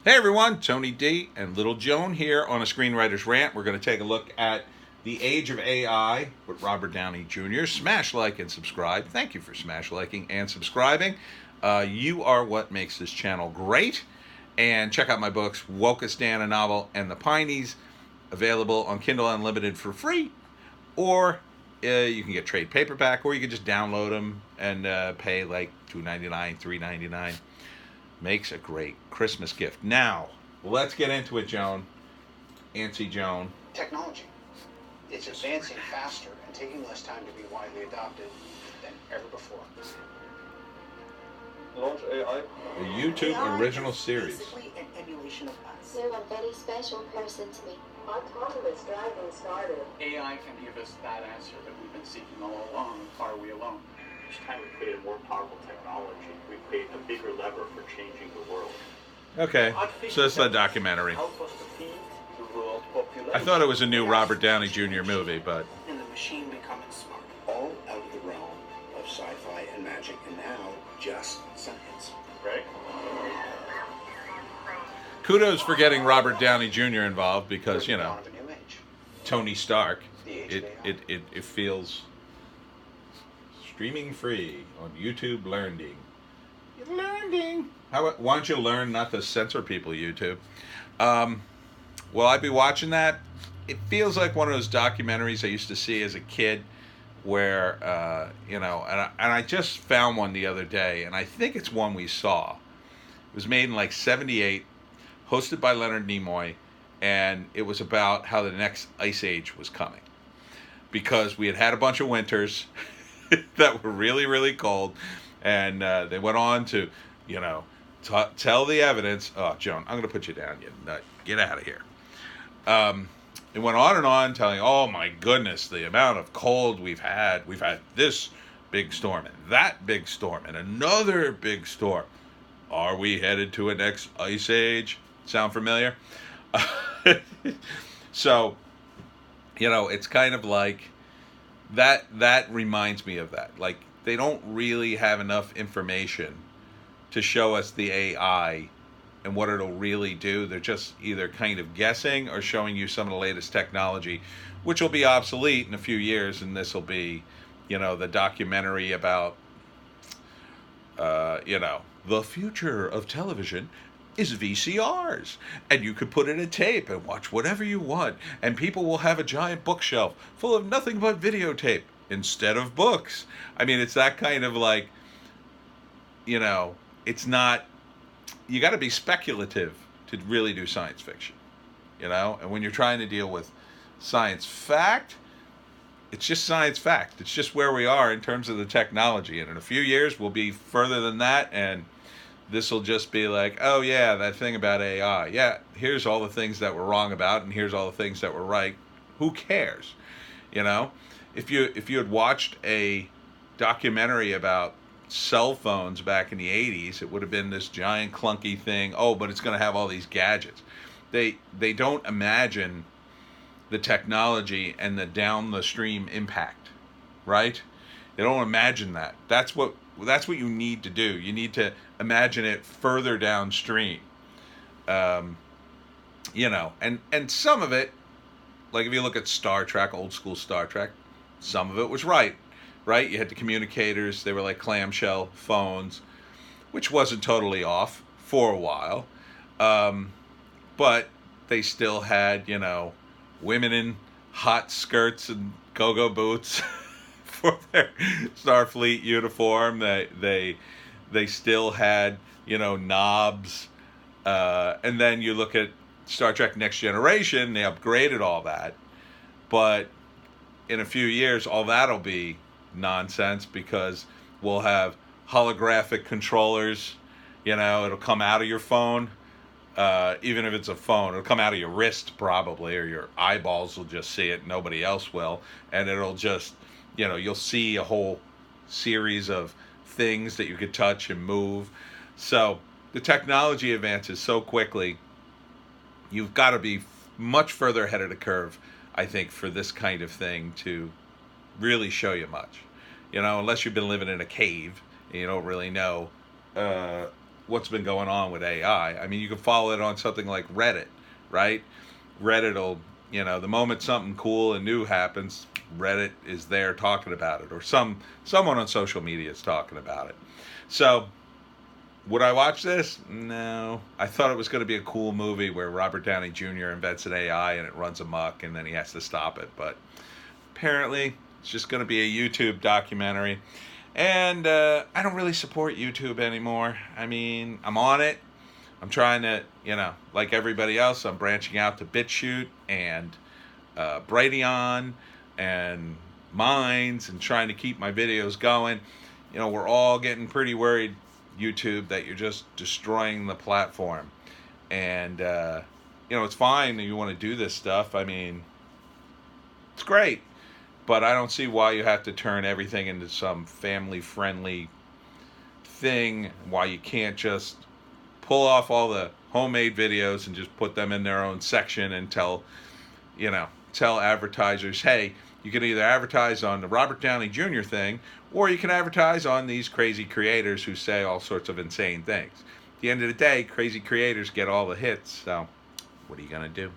Hey everyone, Tony D and Little Joan here on a Screenwriter's Rant. We're going to take a look at The Age of AI with Robert Downey Jr. Smash like and subscribe. Thank you for smash liking and subscribing. You are what makes this channel great. And check out my books, Woke Dan, a novel, and The Pineys, available on Kindle Unlimited for free. Or you can get trade paperback, or you can just download them and pay like $2.99, $3.99. Makes a great Christmas gift. Now, let's get into it, Joan. Auntie Joan. Technology. It's advancing faster and taking less time to be widely adopted than ever before. Launch AI. A YouTube original series. Basically an emulation of us. You're a very special person to me. Autonomous driving started. AI can give us that answer that we've been seeking all along. Are we alone? Each time we create a more powerful technology, we create a bigger lever for changing the world. Okay, so it's a documentary. Help us to feed the world population. I thought it was a new Robert Downey Jr. movie, but And the machine becoming smart. All out of the realm of sci-fi and magic, and now just science. Right? kudos for getting Robert Downey Jr. involved because, you know, Dawn of a new age. Tony Stark, The age of AI. it feels streaming free on YouTube Learning. Learning. Why don't you learn not to censor people, YouTube? Will I be watching that? It feels like one of those documentaries I used to see as a kid where, you know, and I just found one the other day, and I think it's one we saw. It was made in like 78, hosted by Leonard Nimoy, and it was about how the next ice age was coming. Because we had had a bunch of winters that were really, really cold, and they went on to, you know, tell the evidence. Oh, Joan, I'm going to put you down. You nut. Get out of here. It went on, telling, oh my goodness, the amount of cold we've had. We've had this big storm and that big storm and another big storm. Are we headed to a next ice age? Sound familiar? So, you know, it's kind of like that reminds me of that. Like, they don't really have enough information to show us the AI and what it'll really do. They're just either kind of guessing or showing you some of the latest technology, which will be obsolete in a few years, and this will be, you know, the documentary about, you know, the future of television is VCRs, and you could put in a tape and watch whatever you want, and people will have a giant bookshelf full of nothing but videotape instead of books. I mean, it's that kind of like, you know, it's not, you got to be speculative to really do science fiction, you know? And when you're trying to deal with science fact, it's just science fact. It's just where we are in terms of the technology. And in a few years, we'll be further than that, and this will just be like, oh yeah, that thing about AI. Yeah, here's all the things that we're wrong about, and here's all the things that were right. Who cares? You know? If you had watched a documentary about cell phones back in the 80s, it would have been this giant clunky thing. Oh, but it's going to have all these gadgets. They don't imagine the technology and the down the stream impact, right? They don't imagine that. That's what you need to do. You need to imagine it further downstream. You know, and some of it, like if you look at Star Trek, old school Star Trek, some of it was right? You had the communicators, they were like clamshell phones, which wasn't totally off for a while. But they still had, you know, women in hot skirts and go-go boots for their Starfleet uniform. They still had, you know, knobs. And then you look at Star Trek Next Generation, they upgraded all that. But in a few years, all that'll be nonsense because we'll have holographic controllers. You know, it'll come out of your phone. Even if it's a phone, it'll come out of your wrist probably, or your eyeballs will just see it, nobody else will. And it'll just, you know, you'll see a whole series of things that you could touch and move. So the technology advances so quickly, you've got to be much further ahead of the curve, I think, for this kind of thing to really show you much. You know, unless you've been living in a cave and you don't really know what's been going on with AI. I mean, you can follow it on something like Reddit, right? Reddit will, the moment something cool and new happens, Reddit is there talking about it, or someone on social media is talking about it. So, would I watch this? No. I thought it was going to be a cool movie where Robert Downey Jr. invents an AI and it runs amok and then he has to stop it. But apparently, it's just going to be a YouTube documentary. And I don't really support YouTube anymore. I mean, I'm on it. I'm trying to, like everybody else, I'm branching out to BitChute and Brighteon and Minds and trying to keep my videos going. We're all getting pretty worried, YouTube, that you're just destroying the platform. And, it's fine that you want to do this stuff. I mean, it's great. But I don't see why you have to turn everything into some family-friendly thing, why you can't just pull off all the homemade videos and just put them in their own section and tell advertisers, hey, you can either advertise on the Robert Downey Jr. thing, or you can advertise on these crazy creators who say all sorts of insane things. At the end of the day, crazy creators get all the hits, so what are you going to do?